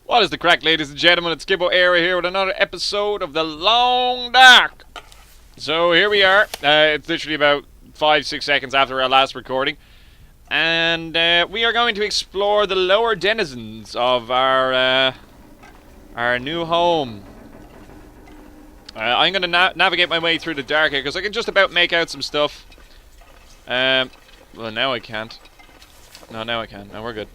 What is the crack, ladies and gentlemen? It's Gibboeire here with another episode of The Long Dark. So here we are. It's literally about 5-6 seconds after our last recording. And we are going to explore the lower denizens of our new home. I'm going to navigate my way through the dark here because I can just about make out some stuff. Well, now I can't. No, now I can. Now we're good.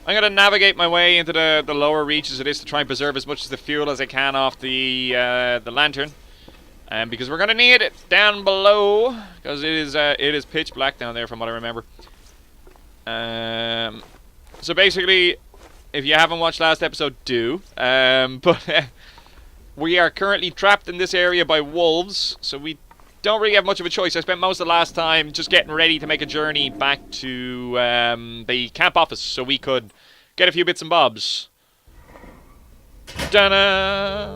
I'm going to navigate my way into the lower reaches of this to try and preserve as much of the fuel as I can off the lantern. Because we're going to need it down below. Because it is pitch black down there from what I remember. So basically, if you haven't watched last episode, do. But we are currently trapped in this area by wolves. So we don't really have much of a choice. I spent most of the last time just getting ready to make a journey back to the camp office so we could get a few bits and bobs. Ta-da!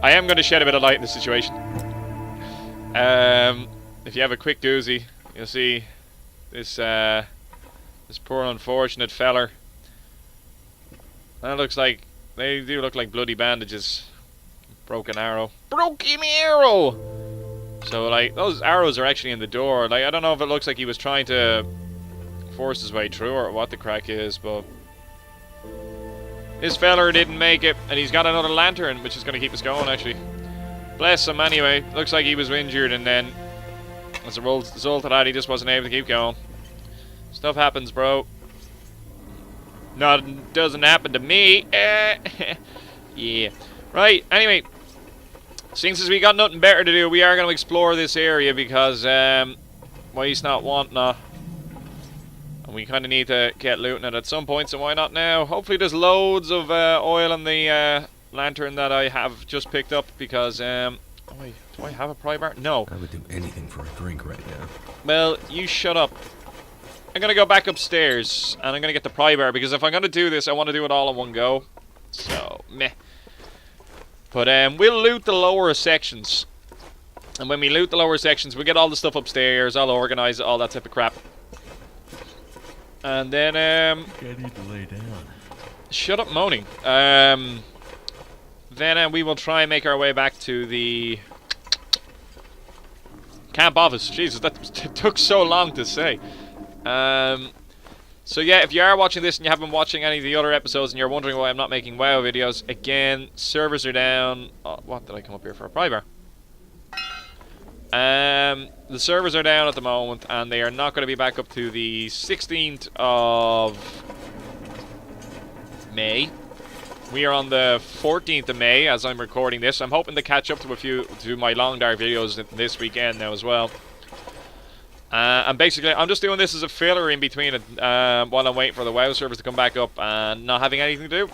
I am going to shed a bit of light in this situation. If you have a quick doozy, you'll see this this poor unfortunate feller. That looks like, they do look like bloody bandages. Broken arrow. Broken arrow! So, like, those arrows are actually in the door. Like, I don't know if it looks like he was trying to force his way through or what the crack is, but this feller didn't make it, and he's got another lantern, which is going to keep us going, actually. Bless him, anyway. Looks like he was injured, and then as a result of that, he just wasn't able to keep going. Stuff happens, bro. Nothing doesn't happen to me. Yeah. Right, anyway. Since we got nothing better to do, we are going to explore this area because, waste not, want not. And we kind of need to get looting it at some point, so why not now? Hopefully there's loads of oil in the lantern that I have just picked up because, oh wait, do I have a pry bar? No. I would do anything for a drink right now. Well, you shut up. I'm going to go back upstairs, and I'm going to get the pry bar, because if I'm going to do this, I want to do it all in one go. So, meh. But we'll loot the lower sections. And when we loot the lower sections, we get all the stuff upstairs, I'll organize it, all that type of crap. And then, I need to lay down. Shut up moaning. Then we will try and make our way back to the camp office. Jesus, that took so long to say. So yeah, if you are watching this and you haven't been watching any of the other episodes and you're wondering why I'm not making WoW videos, again, servers are down. Oh, what did I come up here for? A pry bar. The servers are down at the moment and they are not going to be back up to the 16th of May. We are on the 14th of May as I'm recording this. I'm hoping to catch up to my Long Dark videos this weekend now as well. And basically, I'm just doing this as a filler in between it, while I'm waiting for the WoW servers to come back up and not having anything to do.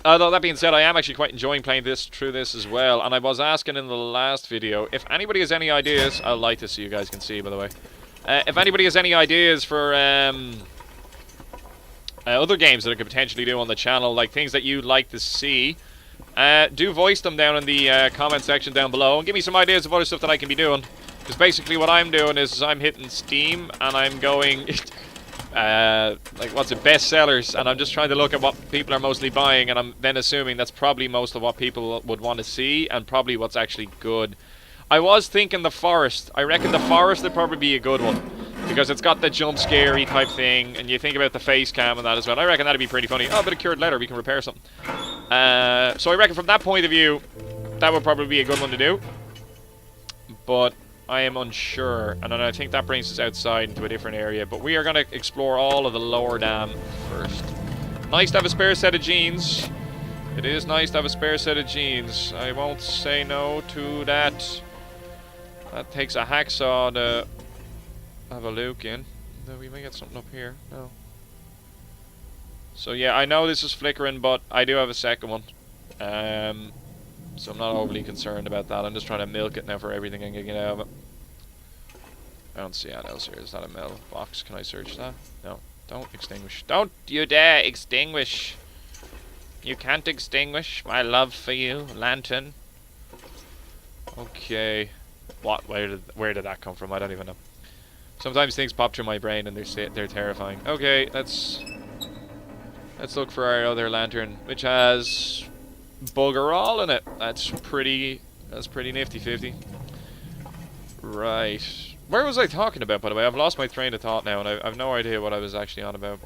Although that being said, I am actually quite enjoying playing through this as well. And I was asking in the last video, if anybody has any ideas, I'll light this so you guys can see, by the way. If anybody has any ideas for other games that I could potentially do on the channel, like things that you'd like to see, do voice them down in the comment section down below and give me some ideas of other stuff that I can be doing. Because basically what I'm doing is I'm hitting Steam and I'm going like what's it, bestsellers, and I'm just trying to look at what people are mostly buying, and I'm then assuming that's probably most of what people would want to see and probably what's actually good. I was thinking The Forest. I reckon The Forest would probably be a good one because it's got the jump scary type thing, and you think about the face cam and that as well. I reckon that'd be pretty funny. Oh, a bit of cured leather, we can repair something. So I reckon from that point of view, that would probably be a good one to do. But I am unsure, and then I think that brings us outside into a different area. But we are going to explore all of the lower dam first. Nice to have a spare set of jeans. It is nice to have a spare set of jeans. I won't say no to that. That takes a hacksaw to have a look in. No, we may get something up here. No. So yeah, I know this is flickering, but I do have a second one. So I'm not overly concerned about that. I'm just trying to milk it now for everything I can get out of it. I don't see anything else here. Is that a metal box? Can I search that? No. Don't extinguish. Don't you dare extinguish. You can't extinguish my love for you, lantern. Okay. What? Where did that come from? I don't even know. Sometimes things pop through my brain and they're terrifying. Okay, let's Let's look for our other lantern, which has bugger all in it. That's pretty nifty-fifty. Right. Where was I talking about, by the way? I've lost my train of thought now, and I've no idea what I was actually on about.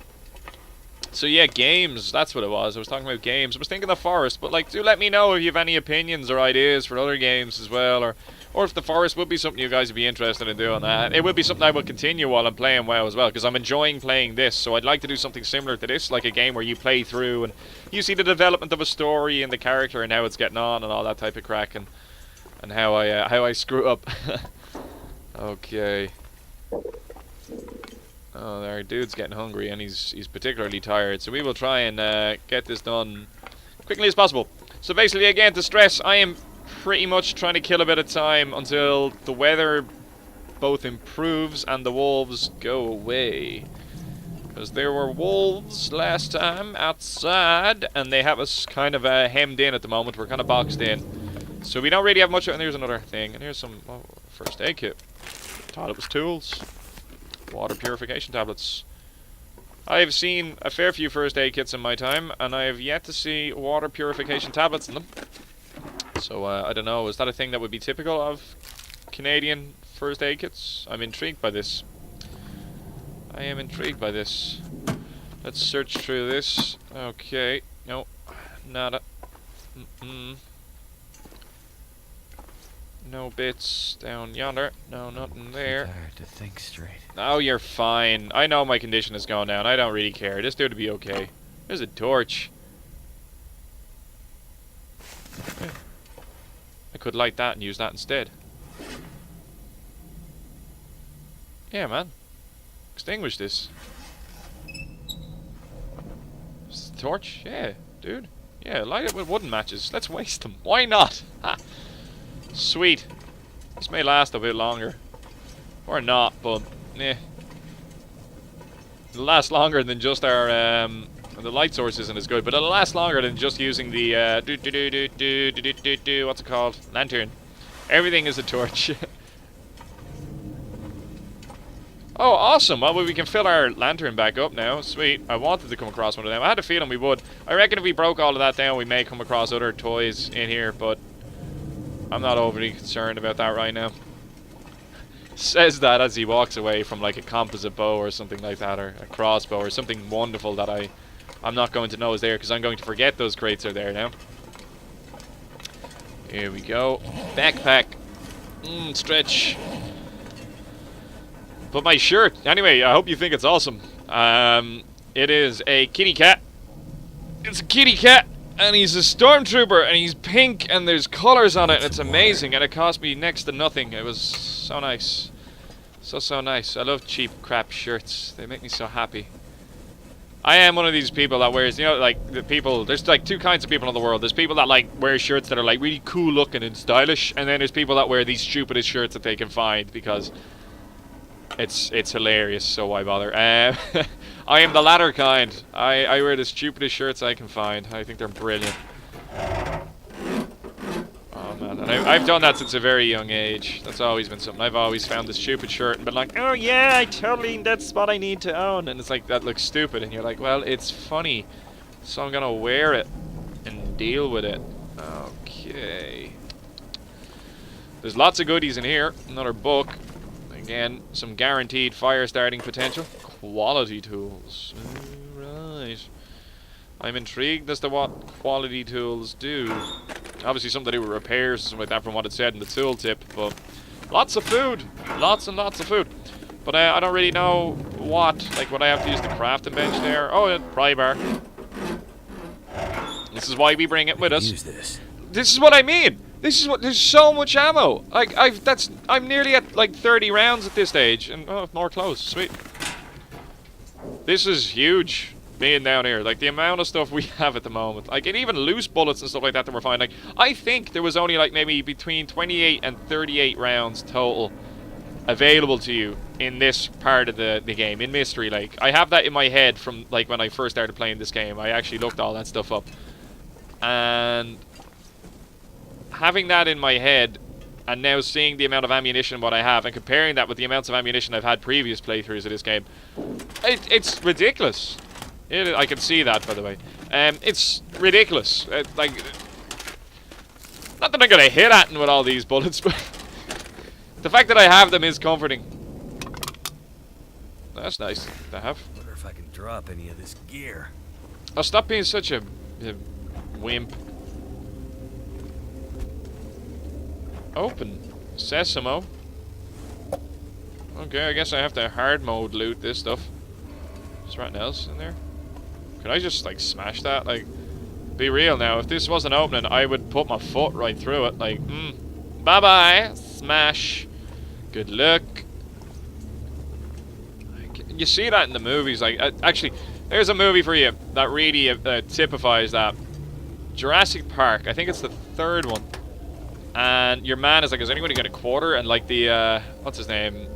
So yeah, games, that's what it was. I was talking about games. I was thinking the Forest, but like, do let me know if you have any opinions or ideas for other games as well, or if the Forest would be something you guys would be interested in doing. It would be something I would continue while I'm playing WoW as well, because I'm enjoying playing this, so I'd like to do something similar to this, like a game where you play through and you see the development of a story and the character and how it's getting on and all that type of crack, and how I screw up. Okay. Oh, our dude's getting hungry and he's particularly tired, so we will try and get this done quickly as possible. So basically, again, to stress, I am pretty much trying to kill a bit of time until the weather both improves and the wolves go away. Because there were wolves last time outside, and they have us kind of hemmed in at the moment. We're kind of boxed in. So we don't really have much. And here's another thing. And here's some first aid kit. Thought it was tools. Water purification tablets. I have seen a fair few first aid kits in my time, and I have yet to see water purification tablets in them. So, I don't know, is that a thing that would be typical of Canadian first aid kits? I'm intrigued by this. I am intrigued by this. Let's search through this. Okay. No. Nada. No bits down yonder. No, nothing there. Tired to think straight. Oh, you're fine. I know my condition is going down. I don't really care. This dude will be okay. There's a torch. I could light that and use that instead. Yeah, man. Extinguish this. Is this a torch? Yeah, dude. Yeah, light it with wooden matches. Let's waste them. Why not? Ha! Sweet. This may last a bit longer. Or not, but eh. It'll last longer than just our the light source isn't as good, but it'll last longer than just using the what's it called? Lantern. Everything is a torch. Oh, awesome. Well, we can fill our lantern back up now. Sweet. I wanted to come across one of them. I had a feeling we would. I reckon if we broke all of that down, we may come across other toys in here, but I'm not overly concerned about that right now. Says that as he walks away from like a composite bow or something like that, or a crossbow or something wonderful that I'm not going to know is there, because I'm going to forget those crates are there now. Here we go. Backpack. Stretch. But my shirt. Anyway, I hope you think it's awesome. It is a kitty cat. It's a kitty cat. And he's a stormtrooper, and he's pink, and there's colors on it, and it's amazing, and it cost me next to nothing. It was so nice. So nice. I love cheap crap shirts. They make me so happy. I am one of these people that wears, you know, like, the people, there's like two kinds of people in the world. There's people that like wear shirts that are like really cool looking and stylish, and then there's people that wear these stupidest shirts that they can find because it's hilarious, so why bother? I am the latter kind. I wear the stupidest shirts I can find. I think they're brilliant. Oh man, and I've done that since a very young age. That's always been something. I've always found the stupid shirt and been like, oh yeah, that's what I need to own. And it's like, that looks stupid. And you're like, well, it's funny. So I'm gonna wear it and deal with it. Okay. There's lots of goodies in here. Another book. Again, some guaranteed fire starting potential. Quality tools. Right. I'm intrigued as to what quality tools do. Obviously something to do with repairs or something like that from what it said in the tooltip, but lots of food. Lots and lots of food. But I don't really know what. Like, would I have to use the crafting bench there? Oh, yeah, pry bar. This is why we bring it with us. Use this. This is what I mean. This is what, there's so much ammo. Like, I'm nearly at like 30 rounds at this stage, and oh, more clothes, sweet. This is huge, being down here. Like, the amount of stuff we have at the moment. Like, and even loose bullets and stuff like that we're finding. Like, I think there was only like maybe between 28 and 38 rounds total available to you in this part of the game, in Mystery Lake. I have that in my head from like when I first started playing this game. I actually looked all that stuff up. And having that in my head, and now seeing the amount of ammunition what I have, and comparing that with the amounts of ammunition I've had previous playthroughs of this game, it's ridiculous. I can see that, by the way. It's ridiculous. Like, not that I'm gonna hit at him with all these bullets, but the fact that I have them is comforting. That's nice to have. Wonder if I can drop any of this gear. Oh, stop being such a wimp. Open. Sesamo. Okay, I guess I have to hard mode loot this stuff. Is there anything else in there? Can I just, like, smash that? Like, be real now. If this wasn't opening, I would put my foot right through it. Like, bye-bye. Smash. Good luck. You see that in the movies. Like, actually, there's a movie for you that really typifies that. Jurassic Park. I think it's the third one. And your man is like, has anybody got a quarter? And, like, the, what's his name?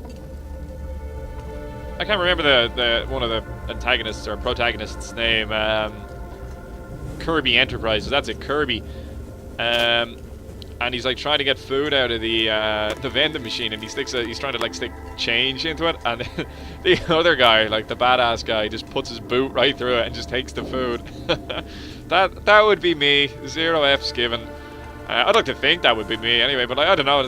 I can't remember the one of the antagonists or protagonists' name. Kirby Enterprises. That's it, Kirby. And he's like trying to get food out of the vending machine, and he's trying to like stick change into it, and the other guy, like the badass guy, just puts his boot right through it and just takes the food. that would be me. 0 F's given. I'd like to think that would be me anyway, but I don't know.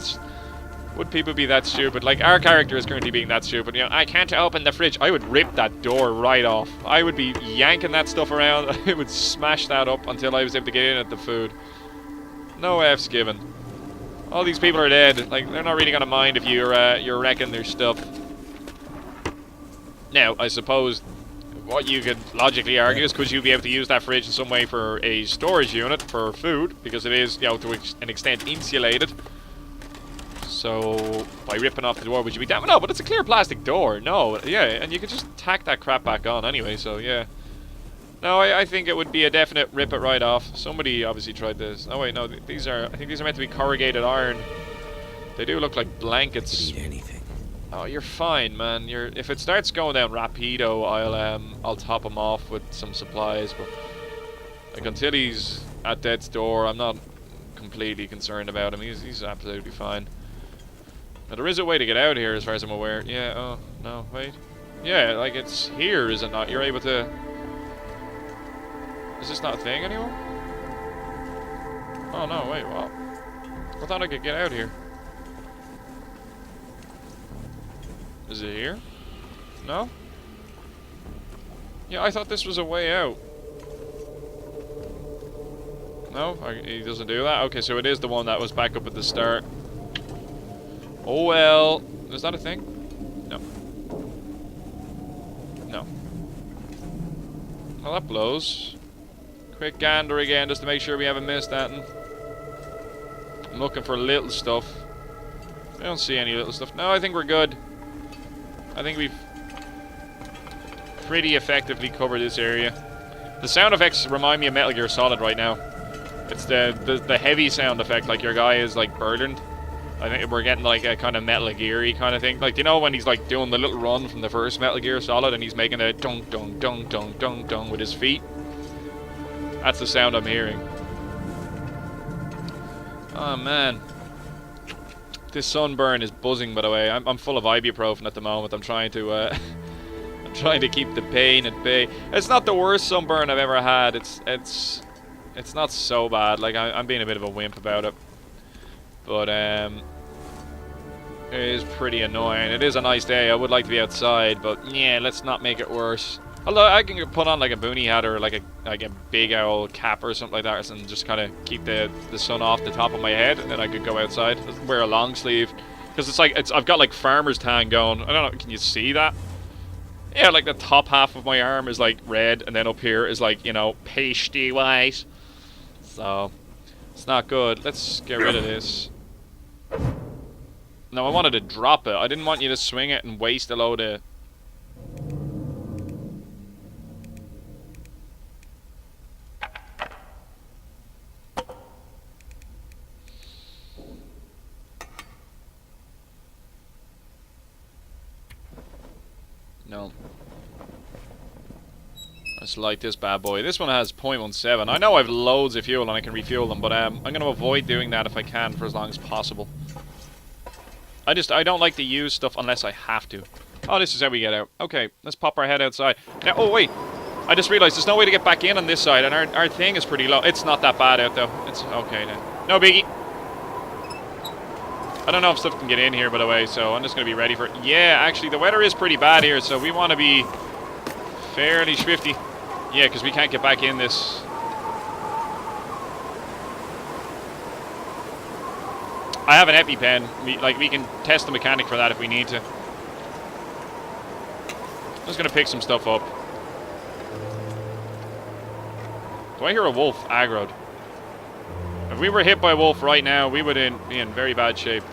Would people be that stupid? Like, our character is currently being that stupid. You know, I can't open the fridge. I would rip that door right off. I would be yanking that stuff around. I would smash that up until I was able to get in at the food. No F's given. All these people are dead. Like, they're not really gonna mind if you're wrecking their stuff. Now, I suppose what you could logically argue is, could you be able to use that fridge in some way for a storage unit for food? Because it is, you know, to an extent insulated. So, by ripping off the door, would you be down? No, but it's a clear plastic door. No, yeah, and you could just tack that crap back on anyway, so yeah. No, I think it would be a definite rip it right off. Somebody obviously tried this. Oh wait, no, these are, I think these are meant to be corrugated iron. They do look like blankets. Eat anything. Oh, you're fine, man. If it starts going down rapido, I'll top him off with some supplies, but like until he's at death's door, I'm not completely concerned about him. He's absolutely fine. Now, there is a way to get out here, as far as I'm aware. Yeah, oh, no, wait. Yeah, like, it's here, is it not? You're able to... Is this not a thing anymore? Oh, no, wait, what? I thought I could get out here. Is it here? No? Yeah, I thought this was a way out. No? He doesn't do that? Okay, so it is the one that was back up at the start. Oh well. Is that a thing? No. No. Well, that blows. Quick gander again just to make sure we haven't missed that. I'm looking for little stuff. I don't see any little stuff. No, I think we're good. I think we've pretty effectively covered this area. The sound effects remind me of Metal Gear Solid right now. It's the heavy sound effect, like your guy is like burdened. I think we're getting like a kind of Metal Gear-y kind of thing. Like, you know when he's like doing the little run from the first Metal Gear Solid and he's making a dunk dunk dunk dunk dunk dunk with his feet? That's the sound I'm hearing. Oh man. This sunburn is buzzing, by the way. I'm full of ibuprofen at the moment. I'm trying to I'm trying to keep the pain at bay. It's not the worst sunburn I've ever had. It's not so bad. Like, I'm being a bit of a wimp about it. But, it is pretty annoying. It is a nice day. I would like to be outside, but yeah, let's not make it worse. Although I can put on like a boonie hat or like a big owl cap or something like that, and just kind of keep the sun off the top of my head, and then I could go outside. Wear a long sleeve, because it's like I've got like farmer's tan going. I don't know. Can you see that? Yeah, like the top half of my arm is like red, and then up here is like, you know, pasty white. So it's not good. Let's get rid of this. No, I wanted to drop it. I didn't want you to swing it and waste a load of... No. Let's light this bad boy. This one has 0.17. I know I have loads of fuel and I can refuel them, but I'm going to avoid doing that if I can for as long as possible. I don't like to use stuff unless I have to. Oh, this is how we get out. Okay, let's pop our head outside. Now, oh wait. I just realised there's no way to get back in on this side, and our thing is pretty low. It's not that bad out, though. It's okay now. No biggie. I don't know if stuff can get in here, by the way, so I'm just going to be ready for it. Yeah, actually, the weather is pretty bad here, so we want to be fairly swifty. Yeah, because we can't get back in this. I have an EpiPen. We can test the mechanic for that if we need to. I'm just going to pick some stuff up. Do I hear a wolf aggroed? If we were hit by a wolf right now, we would be in very bad shape.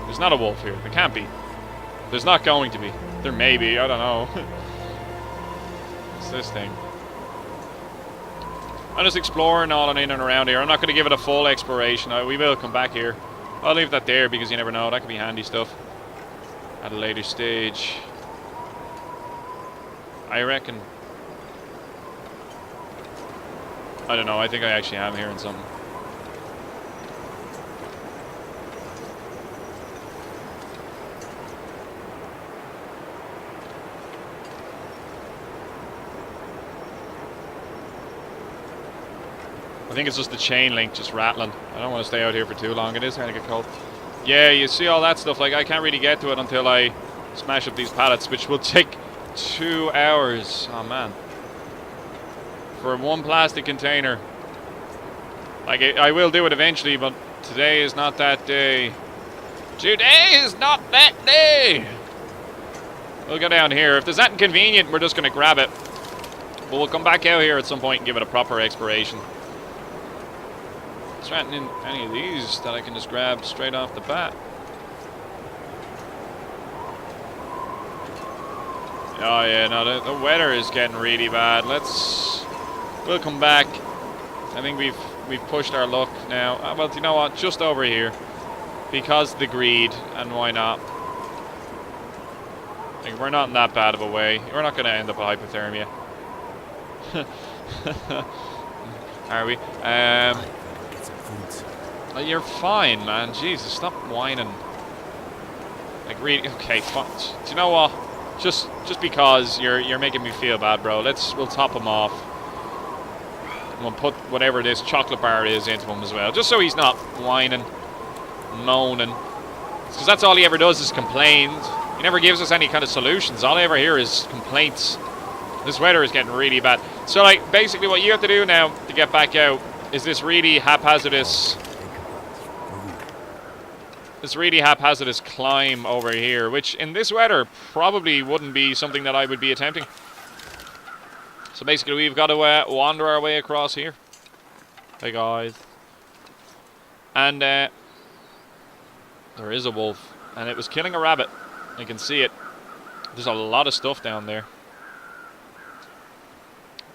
There's not a wolf here. There can't be. There's not going to be. There may be. I don't know. What's this thing? I'm just exploring all and in and around here. I'm not going to give it a full exploration. We will come back here. I'll leave that there because you never know. That could be handy stuff at a later stage. I reckon. I don't know. I think I actually am hearing something. I think it's just the chain link just rattling. I don't want to stay out here for too long. It is going to get cold. Yeah, you see all that stuff. Like, I can't really get to it until I smash up these pallets, which will take 2 hours. Oh, man. For one plastic container. Like, I will do it eventually, but today is not that day. Today is not that day! We'll go down here. If there's that inconvenient, we're just going to grab it. But we'll come back out here at some point and give it a proper exploration. Is there any of these that I can just grab straight off the bat? Oh yeah, no, the weather is getting really bad. We'll come back. I think we've pushed our luck now. Well, you know what? Just over here, because the greed, and why not? Like, we're not in that bad of a way. We're not going to end up with hypothermia. Are we? Oh, you're fine, man. Jesus, stop whining. Like, really? Okay, fine. Do you know what? Just because you're making me feel bad, bro. We'll top him off. And we'll put whatever this chocolate bar is into him as well, just so he's not whining, moaning. Because that's all he ever does is complains. He never gives us any kind of solutions. All I ever hear is complaints. This weather is getting really bad. So, like, basically what you have to do now to get back out is this really haphazardous climb over here, which in this weather probably wouldn't be something that I would be attempting. So basically we've got to wander our way across here. Hey guys. And there is a wolf, and it was killing a rabbit. You can see it. There's a lot of stuff down there.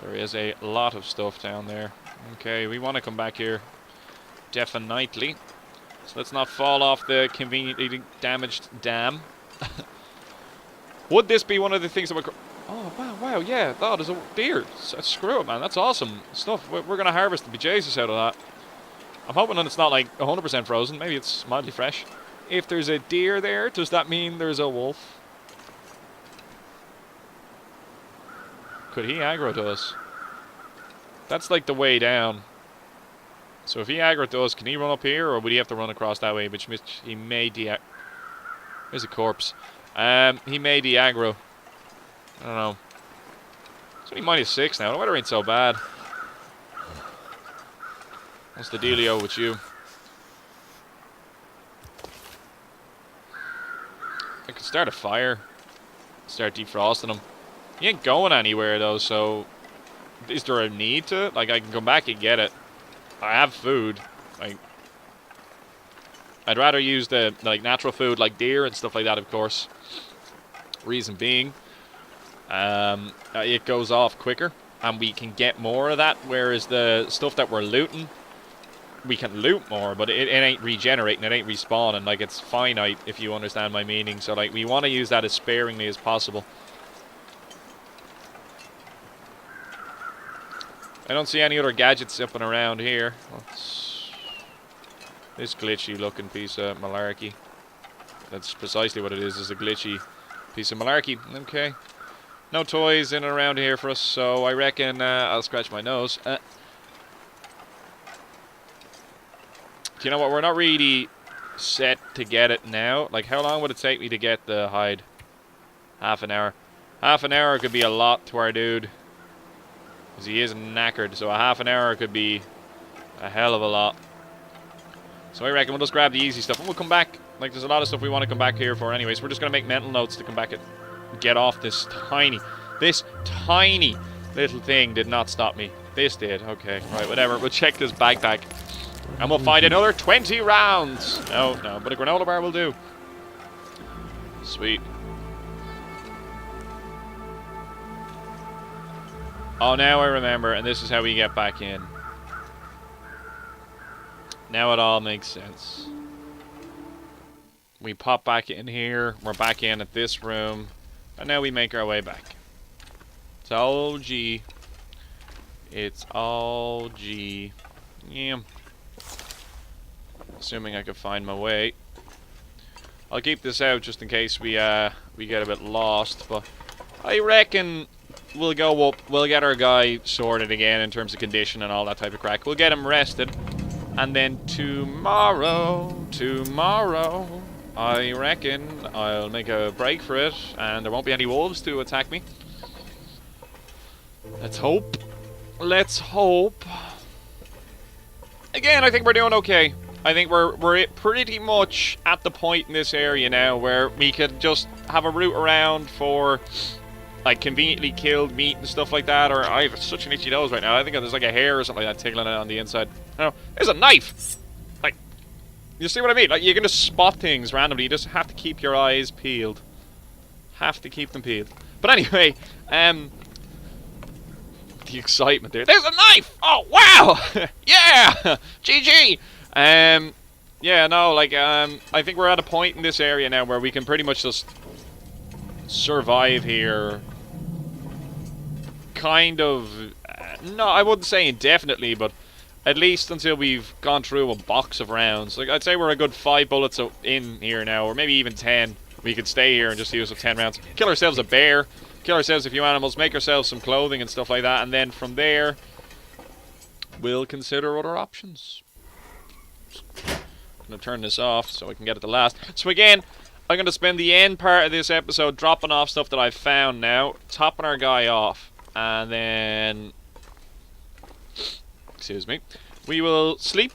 There is a lot of stuff down there. Okay, we want to come back here. Definitely. So let's not fall off the conveniently damaged dam. Would this be one of the things that would... Oh, wow, yeah. Oh, there's a deer. Screw it, man. That's awesome stuff. We're going to harvest the bejesus out of that. I'm hoping that it's not like 100% frozen. Maybe it's mildly fresh. If there's a deer there, does that mean there's a wolf? Could he aggro to us? That's like the way down. So if he aggro to us, can he run up here, or would he have to run across that way? Which he may There's a corpse. He may de-aggro. I don't know. It's only -6 now. The weather ain't so bad. What's the dealio with you? I could start a fire. Start defrosting him. He ain't going anywhere though, so... Is there a need to? Like, I can come back and get it. I have food. Like, I'd rather use the natural food like deer and stuff like that, of course. Reason being, it goes off quicker and we can get more of that, whereas the stuff that we're looting, we can loot more, but it ain't regenerating, it ain't respawning. Like, it's finite, if you understand my meaning. So, like, we want to use that as sparingly as possible. I don't see any other gadgets up and around here. What's this glitchy looking piece of malarkey? That's precisely what it is a glitchy piece of malarkey. Okay. No toys in and around here for us, so I reckon I'll scratch my nose. Do you know what? We're not really set to get it now. Like, how long would it take me to get the hide? Half an hour. Half an hour could be a lot to our dude. Because he is knackered, so a half an hour could be a hell of a lot. So I reckon we'll just grab the easy stuff and we'll come back. Like, there's a lot of stuff we want to come back here for anyways. We're just going to make mental notes to come back and get off this tiny little thing did not stop me. This did. Okay, right, whatever. We'll check this backpack. And we'll find another 20 rounds. No, but a granola bar will do. Sweet. Oh, now I remember, and this is how we get back in. Now it all makes sense. We pop back in here. We're back in at this room. And now we make our way back. It's all G. It's all G. Yeah. Assuming I can find my way. I'll keep this out just in case we get a bit lost, but I reckon we'll go up, we'll get our guy sorted again in terms of condition and all that type of crack. We'll get him rested, and then tomorrow, I reckon I'll make a break for it, and there won't be any wolves to attack me. Let's hope. Let's hope. Again, I think we're doing okay. I think we're pretty much at the point in this area now where we could just have a route around for, like, conveniently killed meat and stuff like that. Or I have such an itchy nose right now. I think there's like a hair or something like that tickling it on the inside. No, there's a knife. Like, you see what I mean? Like, you can just spot things randomly. You just have to keep your eyes peeled. Have to keep them peeled. But anyway, the excitement there. There's a knife! Oh, wow! Yeah! GG! Yeah, no, like, I think we're at a point in this area now where we can pretty much just survive here. Kind of, no, I wouldn't say indefinitely, but at least until we've gone through a box of rounds. Like, I'd say we're a good 5 bullets in here now, or maybe even 10. We could stay here and just use up 10 rounds. Kill ourselves a bear, kill ourselves a few animals, make ourselves some clothing and stuff like that, and then from there, we'll consider other options. I'm going to turn this off so I can get it to last. So again, I'm going to spend the end part of this episode dropping off stuff that I've found now, topping our guy off, and then, excuse me, we will sleep,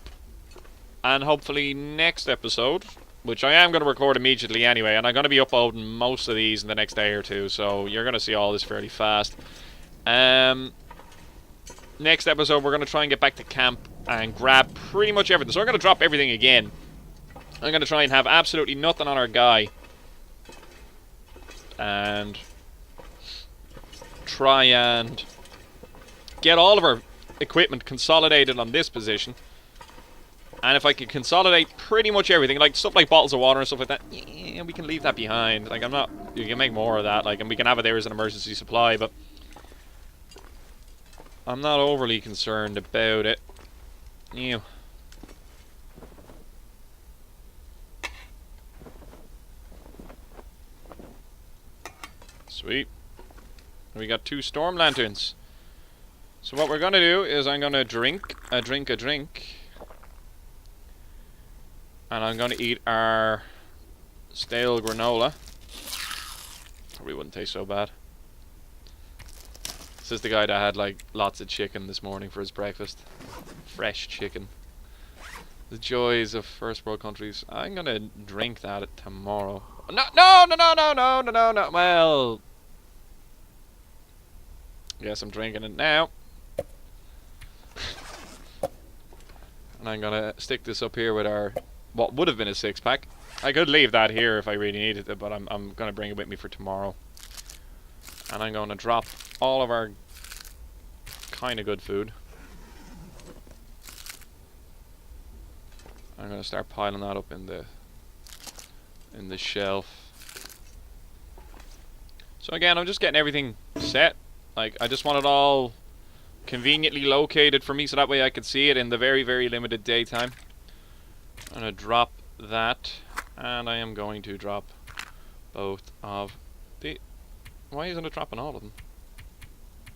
and hopefully next episode, which I am going to record immediately anyway, and I'm going to be uploading most of these in the next day or two, so you're going to see all this fairly fast. Next episode, we're going to try and get back to camp and grab pretty much everything. So I'm going to drop everything again. I'm going to try and have absolutely nothing on our guy. And try and get all of our equipment consolidated on this position. And if I could consolidate pretty much everything, like stuff like bottles of water and stuff like that, yeah, we can leave that behind. Like, you can make more of that, like, and we can have it there as an emergency supply, but I'm not overly concerned about it. Ew. Sweet. We got 2 storm lanterns. So what we're gonna do is I'm gonna drink a drink. And I'm gonna eat our stale granola. Probably wouldn't taste so bad. This is the guy that had like lots of chicken this morning for his breakfast. Fresh chicken. The joys of first world countries. I'm gonna drink that tomorrow. No. Well, guess I'm drinking it now. And I'm gonna stick this up here with our, what would have been a 6-pack. I could leave that here if I really needed it, but I'm gonna bring it with me for tomorrow. And I'm gonna drop all of our kind of good food. I'm gonna start piling that up in the shelf. So again, I'm just getting everything set. Like, I just want it all conveniently located for me so that way I could see it in the very, very limited daytime. I'm gonna drop that, and I am going to drop both of the Why isn't it dropping all of them?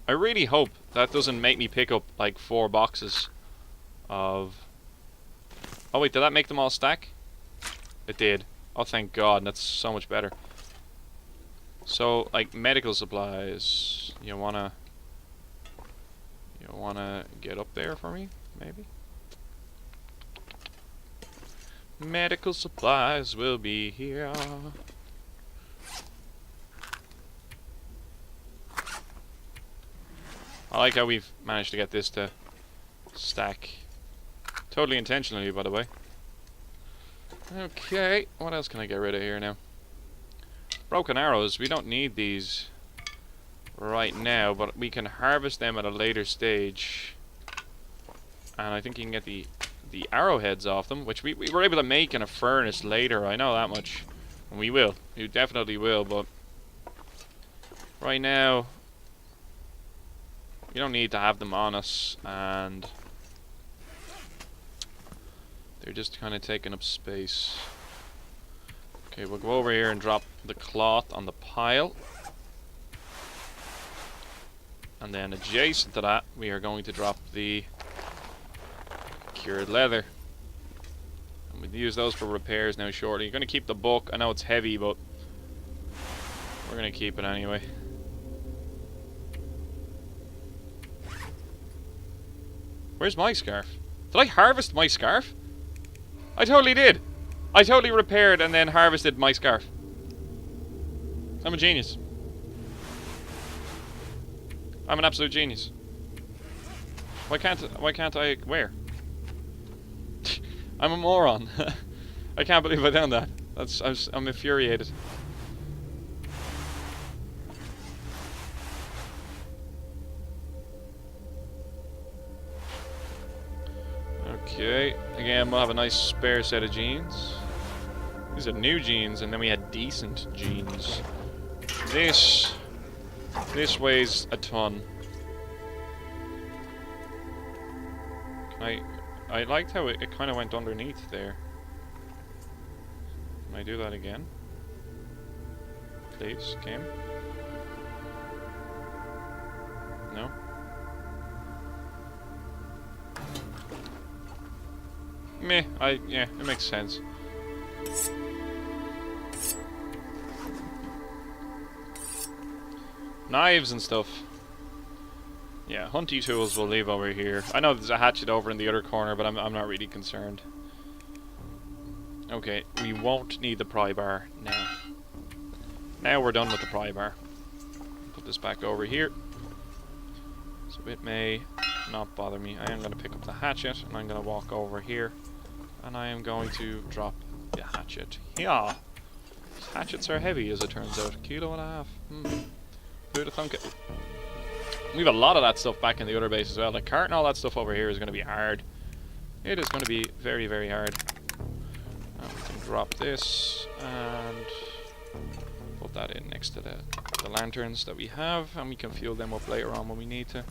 I really hope that doesn't make me pick up like 4 boxes of... Oh wait, did that make them all stack? It did. Oh thank God, that's so much better. So, like medical supplies, you wanna get up there for me, maybe? Medical supplies will be here. I like how we've managed to get this to stack. Totally intentionally, by the way. Okay, what else can I get rid of here now? Broken arrows, we don't need these right now, but we can harvest them at a later stage. And I think you can get the arrowheads off them, which we were able to make in a furnace later, I know that much. And we will. We definitely will, but right now we don't need to have them on us, and they're just kind of taking up space. Okay, we'll go over here and drop the cloth on the pile. And then adjacent to that, we are going to drop the cured leather. And we'll use those for repairs now shortly. You're going to keep the book. I know it's heavy, but we're going to keep it anyway. Where's my scarf? Did I harvest my scarf? I totally did. I totally repaired and then harvested my scarf. I'm a genius. I'm an absolute genius. Why can't I wear? I'm a moron. I can't believe I done that. I'm infuriated. Okay, again we'll have a nice spare set of jeans. These are new jeans, and then we had decent jeans. This weighs a ton. I liked how it kind of went underneath there. Can I do that again? Please, game? No? Meh, yeah, it makes sense. Knives and stuff. Yeah, hunty tools we'll leave over here. I know there's a hatchet over in the other corner, but I'm not really concerned. Okay, we won't need the pry bar now. Now we're done with the pry bar. Put this back over here. So it may not bother me. I am going to pick up the hatchet, and I'm going to walk over here. And I am going to drop the hatchet. Yeah! These hatchets are heavy, as it turns out. 1.5 kilos. Who'd have thunk it? We have a lot of that stuff back in the other base as well. Like carting all that stuff over here is going to be hard. It is going to be very, very hard. And we can drop this and put that in next to the lanterns that we have, and we can fuel them up later on when we need to.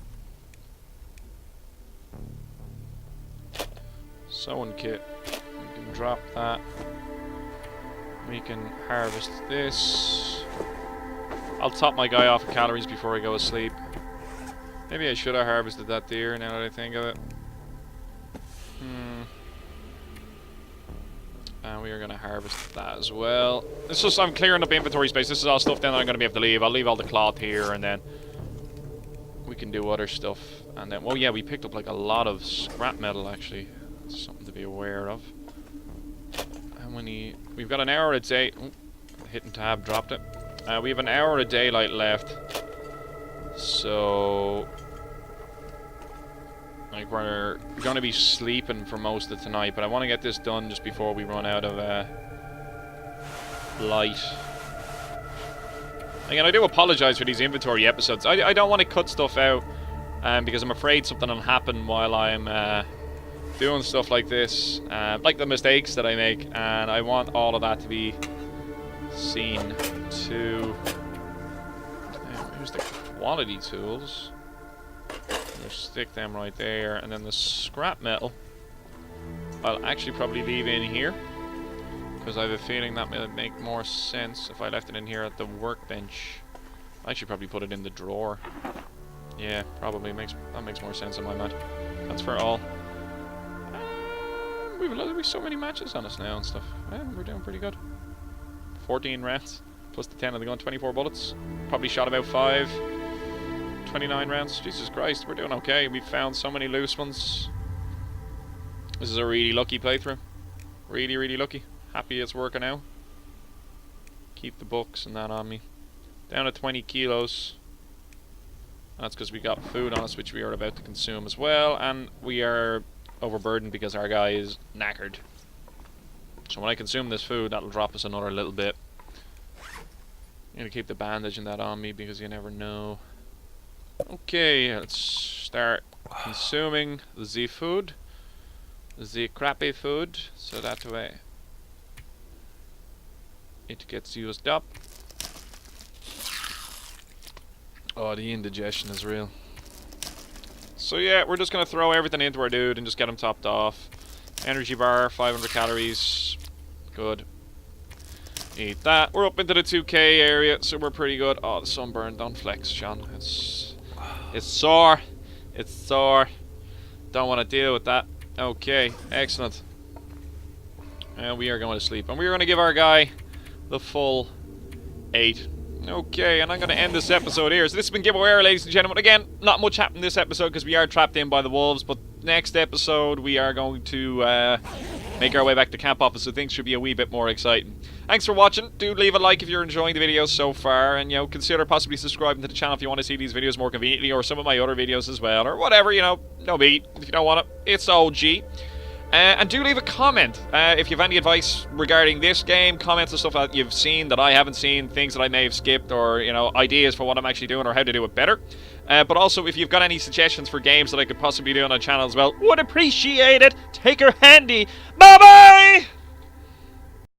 Sewing kit. We can drop that. We can harvest this. I'll top my guy off of calories before I go to sleep. Maybe I should have harvested that deer now that I think of it. And we are going to harvest that as well. It's just I'm clearing up inventory space. This is all stuff then I'm going to be able to leave. I'll leave all the cloth here, and then we can do other stuff. And then, well, yeah, we picked up like a lot of scrap metal actually. That's something to be aware of. How many? We've got an hour a day. Oh, hitting tab, dropped it. We have an hour of daylight left. So, like, we're going to be sleeping for most of tonight, but I want to get this done just before we run out of light. Again, I do apologize for these inventory episodes. I don't want to cut stuff out because I'm afraid something will happen while I'm doing stuff like this, like the mistakes that I make, and I want all of that to be seen to. Here's the quality tools. Just stick them right there, and then the scrap metal I'll actually probably leave in here because I have a feeling that may make more sense if I left it in here at the workbench I should probably put it in the drawer. Yeah, probably that makes more sense in my mind. That's for all. We've so many matches on us now and stuff. We're doing pretty good. 14 rounds plus the 10 of the gun, 24 bullets. Probably shot about 5. 29 rounds. Jesus Christ, we're doing okay. We've found so many loose ones. This is a really lucky playthrough. Really, really lucky. Happy it's working out. Keep the books and that on me. Down to 20 kilos. That's because we got food on us, which we are about to consume as well. And we are overburdened because our guy is knackered. So when I consume this food, that'll drop us another little bit. I'm going to keep the bandage and that on me because you never know. Okay, let's start consuming the food. The crappy food. So that way it gets used up. Oh, the indigestion is real. So yeah, we're just going to throw everything into our dude and just get him topped off. Energy bar, 500 calories. Good. Eat that. We're up into the 2k area, so we're pretty good. Oh, the sunburn. Don't flex, Sean. It's sore. It's sore. Don't want to deal with that. Okay, excellent. And we are going to sleep. And we're going to give our guy the full 8. Okay, and I'm going to end this episode here. So this has been Gibboeire, ladies and gentlemen. Again, not much happened this episode because we are trapped in by the wolves. But next episode, we are going to make our way back to camp office. So things should be a wee bit more exciting. Thanks for watching. Do leave a like if you're enjoying the videos so far. And, you know, consider possibly subscribing to the channel if you want to see these videos more conveniently. Or some of my other videos as well. Or whatever, you know. No beat. If you don't want it, it's OG. And do leave a comment if you have any advice regarding this game, comments and stuff that you've seen that I haven't seen, things that I may have skipped, or, you know, ideas for what I'm actually doing or how to do it better. But also, if you've got any suggestions for games that I could possibly do on the channel as well, would appreciate it. Take her handy. Bye-bye!